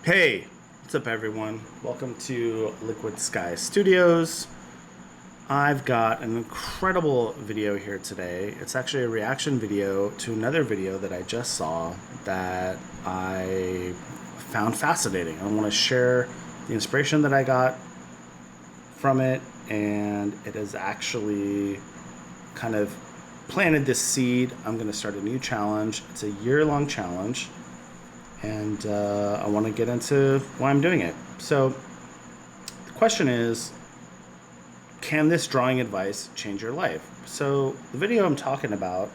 Hey, what's up, everyone? Welcome to Liquid-Skye Studios. I've got an incredible video here today. It's actually a reaction video to another video that I just saw that I found fascinating. I want to share the inspiration that I got from it, and it has actually kind of planted this seed. I'm going to start a new challenge. It's a year-long challenge, and I want to get into why I'm doing it. So the question is, can this drawing advice change your life? So the video I'm talking about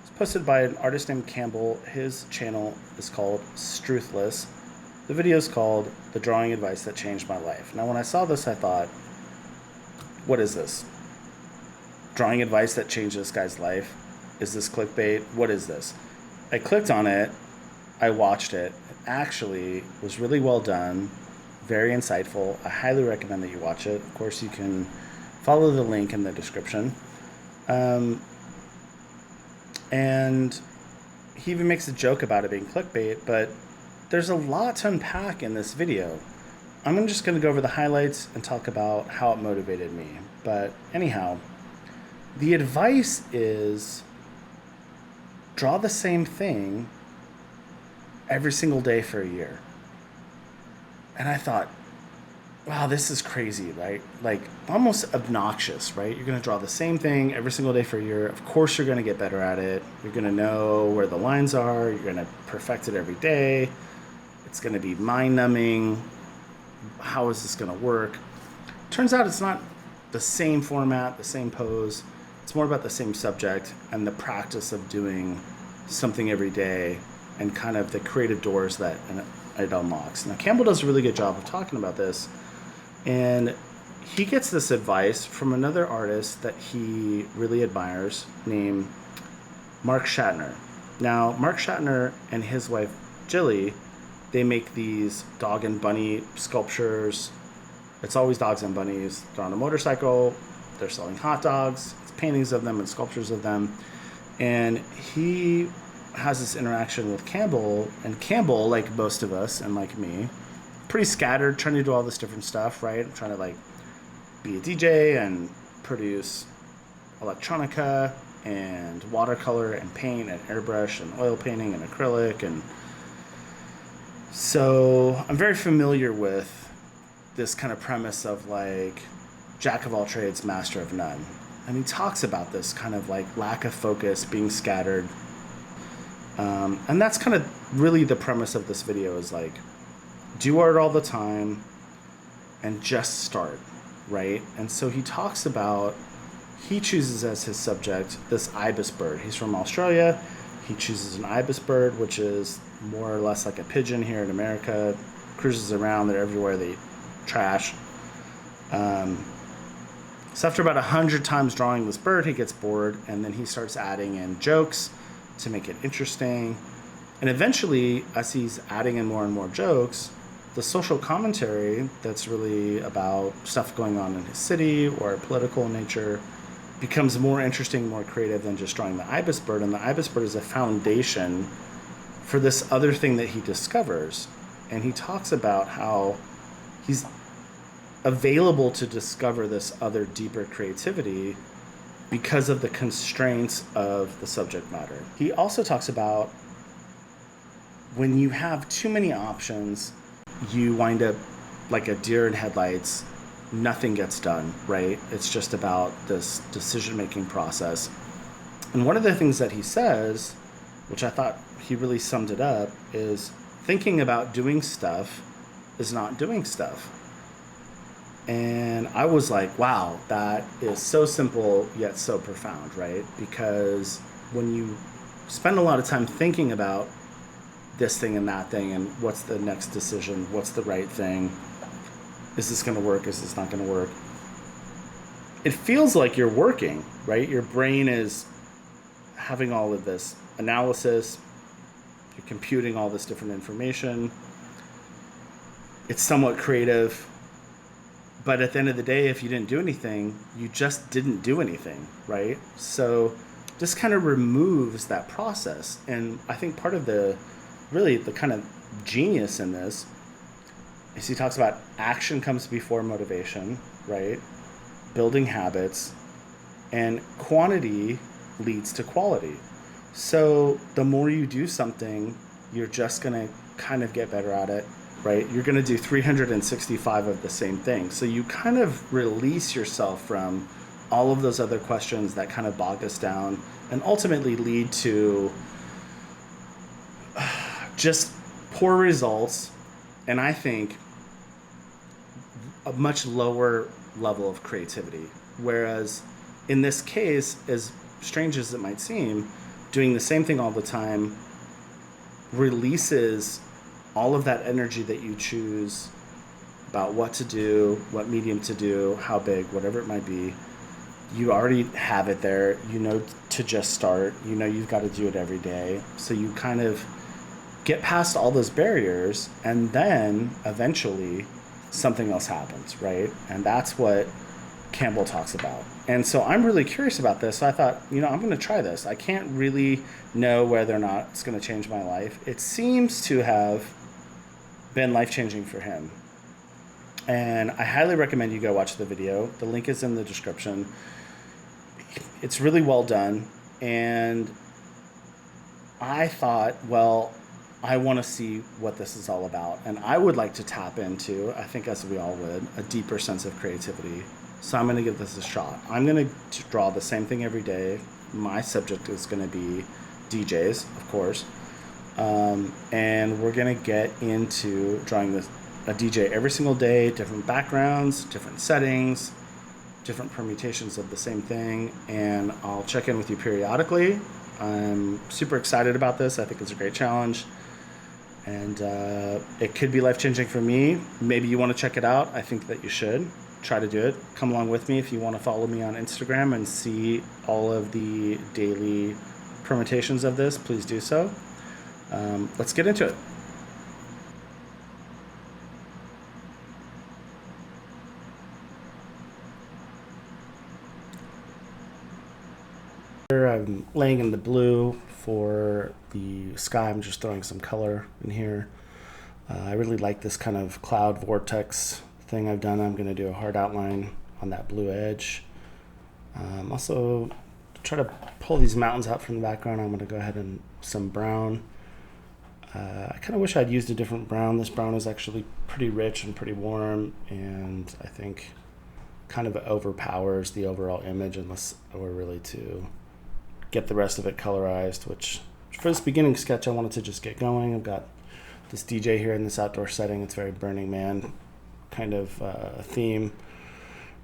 is posted by an artist named Campbell. His channel is called Struthless. The video is called The Drawing Advice That Changed My Life. Now when I saw this, I thought, what is this? Drawing advice that changed this guy's life? Is this clickbait? What is this? I clicked on it. I watched it. It actually was really well done, very insightful. I highly recommend that you watch it. Of course, you can follow the link in the description. And he even makes a joke about it being clickbait, but there's a lot to unpack in this video. I'm just going to go over the highlights and talk about how it motivated me. But anyhow, the advice is draw the same thing every single day for a year. And I thought, wow, this is crazy, right? Like almost obnoxious, right? You're going to draw the same thing every single day for a year. Of course, you're going to get better at it. You're going to know where the lines are. You're going to perfect it every day. It's going to be mind numbing. How is this going to work? Turns out it's not the same format, the same pose. It's more about the same subject and the practice of doing something every day and kind of the creative doors that it unlocks. Now, Campbell does a really good job of talking about this, and he gets this advice from another artist that he really admires named Mark Shatner. Now, Mark Shatner and his wife, Jilly, they make these dog and bunny sculptures. It's always dogs and bunnies. They're on a motorcycle. They're selling hot dogs. It's paintings of them and sculptures of them. And he has this interaction with Campbell, and Campbell, like most of us and like me, pretty scattered, trying to do all this different stuff, right? Trying to like be a DJ and produce electronica and watercolor and paint and airbrush and oil painting and acrylic. And so I'm very familiar with this kind of premise of like jack of all trades, master of none. And he talks about this kind of like lack of focus, being scattered. And that's kind of really the premise of this video is like, do art all the time and just start, right? And so he talks about, he chooses as his subject this ibis bird. He's from Australia. He chooses an ibis bird, which is more or less like a pigeon here in America. Cruises around, they're everywhere, they eat trash. So after about 100 times drawing this bird, he gets bored, and then he starts adding in jokes to make it interesting. And eventually, as he's adding in more and more jokes, the social commentary that's really about stuff going on in his city or political nature becomes more interesting, more creative than just drawing the ibis bird. And the ibis bird is a foundation for this other thing that he discovers. And he talks about how he's available to discover this other deeper creativity because of the constraints of the subject matter. He also talks about when you have too many options, you wind up like a deer in headlights. Nothing gets done, right? It's just about this decision-making process. And one of the things that he says, which I thought he really summed it up, is thinking about doing stuff is not doing stuff. And I was like, wow, that is so simple yet so profound, right? Because when you spend a lot of time thinking about this thing and that thing and what's the next decision, what's the right thing, is this going to work, is this not going to work, it feels like you're working, right? Your brain is having all of this analysis, you're computing all this different information, it's somewhat creative. But at the end of the day, if you didn't do anything, you just didn't do anything, right? So this kind of removes that process. And I think part of the really the kind of genius in this So he talks about action comes before motivation, right? Building habits, and quantity leads to quality. So the more you do something, you're just going to kind of get better at it, right? You're going to do 365 of the same thing. So you kind of release yourself from all of those other questions that kind of bog us down and ultimately lead to just poor results. And I think a much lower level of creativity. Whereas in this case, as strange as it might seem, doing the same thing all the time releases all of that energy that you choose about what to do, what medium to do, how big, whatever it might be. You already have it there. You know to just start. You know you've got to do it every day. So you kind of get past all those barriers, and then eventually something else happens, right? And that's what Campbell talks about. And so I'm really curious about this. So I thought, I'm going to try this. I can't really know whether or not it's going to change my life. It seems to have been life-changing for him. And I highly recommend you go watch the video. The link is in the description. It's really well done. And I thought, well, I want to see what this is all about. And I would like to tap into, I think as we all would, a deeper sense of creativity. So I'm going to give this a shot. I'm going to draw the same thing every day. My subject is going to be DJs, of course. And we're going to get into drawing a DJ every single day, different backgrounds, different settings, different permutations of the same thing. And I'll check in with you periodically. I'm super excited about this. I think it's a great challenge. And it could be life-changing for me. Maybe you want to check it out. I think that you should try to do it. Come along with me if you want to follow me on Instagram and see all of the daily permutations of this. Please do so. Let's get into it. I'm laying in the blue for the sky. I'm just throwing some color in here. I really like this kind of cloud vortex thing I've done. I'm going to do a hard outline on that blue edge. Also, try to pull these mountains out from the background. I'm going to go ahead and some brown. I kind of wish I'd used a different brown. This brown is actually pretty rich and pretty warm, and I think kind of overpowers the overall image unless we're really to get the rest of it colorized, which for this beginning sketch I wanted to just get going. I've got this DJ here in this outdoor setting. It's very Burning Man kind of theme.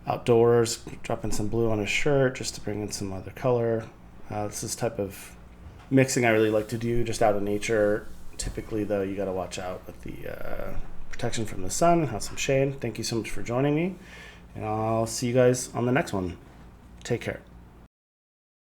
Outdoors, dropping some blue on his shirt just to bring in some other color. This is type of mixing I really like to do just out of nature. Typically though, you got to watch out with the protection from the sun and have some shade. Thank you so much for joining me, and I'll see you guys on the next one. Take care.